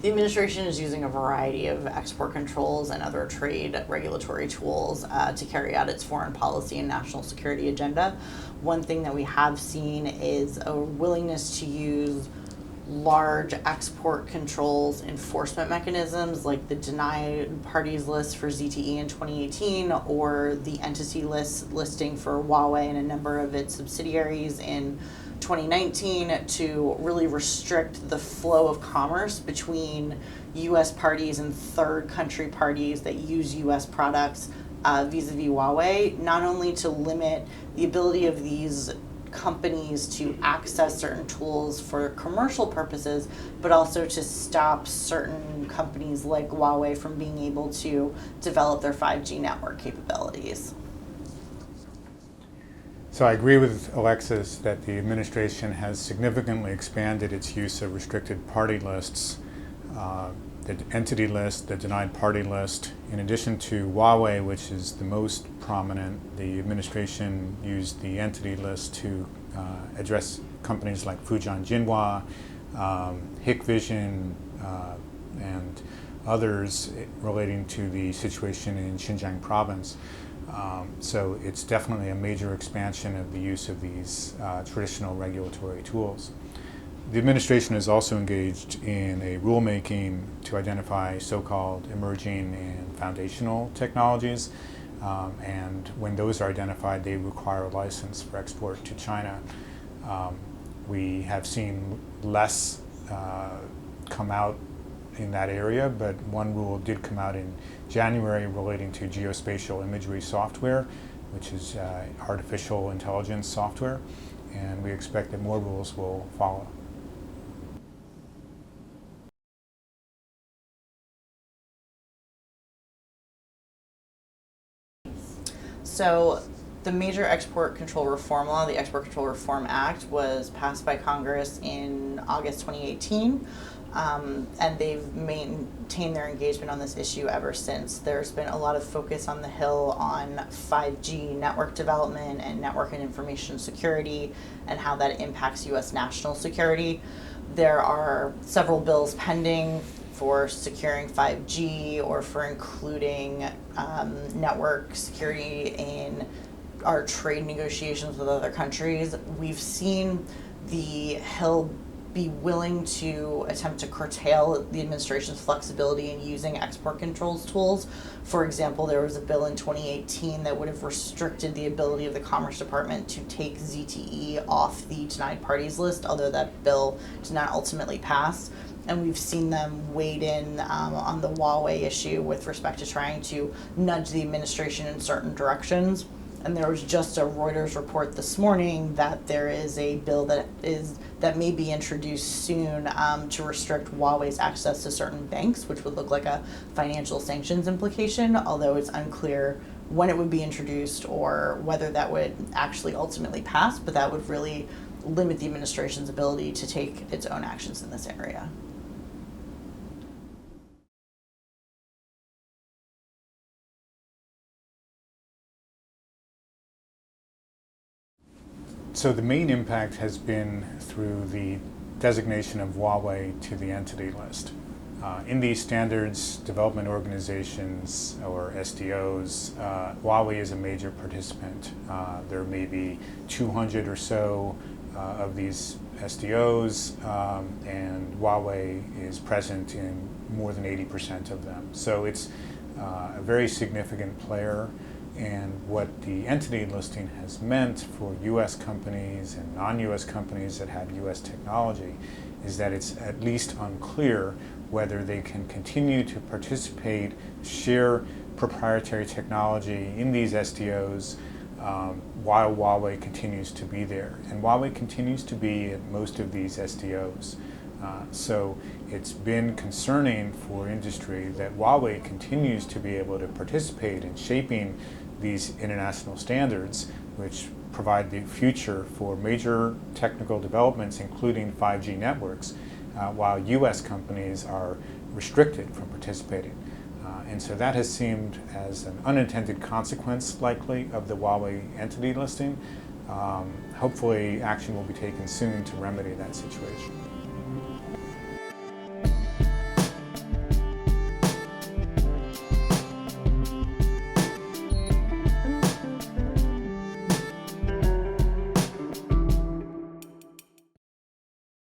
The administration is using a variety of export controls and other trade regulatory tools to carry out its foreign policy and national security agenda. One thing that we have seen is a willingness to use large export controls enforcement mechanisms like the denied parties list for ZTE in 2018 or the entity listing for Huawei and a number of its subsidiaries in 2019 to really restrict the flow of commerce between U.S. parties and third country parties that use U.S. products vis-a-vis Huawei, not only to limit the ability of these companies to access certain tools for commercial purposes, but also to stop certain companies like Huawei from being able to develop their 5G network capabilities. So I agree with Alexis that the administration has significantly expanded its use of restricted party lists, the entity list, the denied party list. In addition to Huawei, which is the most prominent, the administration used the entity list to address companies like Fujian Jinhua, Hikvision, and others relating to the situation in Xinjiang province. So it's definitely a major expansion of the use of these traditional regulatory tools. The administration is also engaged in a rulemaking to identify so-called emerging and foundational technologies, and when those are identified, they require a license for export to China. We have seen less come out in that area, but one rule did come out in January relating to geospatial imagery software, which is artificial intelligence software, and we expect that more rules will follow. So the major export control reform law, the Export Control Reform Act, was passed by Congress in August 2018. And they've maintained their engagement on this issue ever since. There's been a lot of focus on the Hill on 5G network development and network and information security and how that impacts U.S. national security. There are several bills pending for securing 5G or for including network security in our trade negotiations with other countries. We've seen the Hill be willing to attempt to curtail the administration's flexibility in using export controls tools. For example, there was a bill in 2018 that would have restricted the ability of the Commerce Department to take ZTE off the denied parties list, although that bill did not ultimately pass. And we've seen them wade in on the Huawei issue with respect to trying to nudge the administration in certain directions. And there was just a Reuters report this morning that there is a bill that may be introduced soon to restrict Huawei's access to certain banks, which would look like a financial sanctions implication, although it's unclear when it would be introduced or whether that would actually ultimately pass, but that would really limit the administration's ability to take its own actions in this area. So the main impact has been through the designation of Huawei to the entity list. In these standards development organizations, or SDOs, Huawei is a major participant. There may be 200 or so of these SDOs, and Huawei is present in more than 80% of them. So it's a very significant player. And what the entity listing has meant for U.S. companies and non-U.S. companies that have U.S. technology is that it's at least unclear whether they can continue to participate, share proprietary technology in these SDOs while Huawei continues to be there. And Huawei continues to be at most of these SDOs. So it's been concerning for industry that Huawei continues to be able to participate in shaping these international standards, which provide the future for major technical developments, including 5G networks, while U.S. companies are restricted from participating. And so that has seemed as an unintended consequence, likely, of the Huawei entity listing. Hopefully, action will be taken soon to remedy that situation.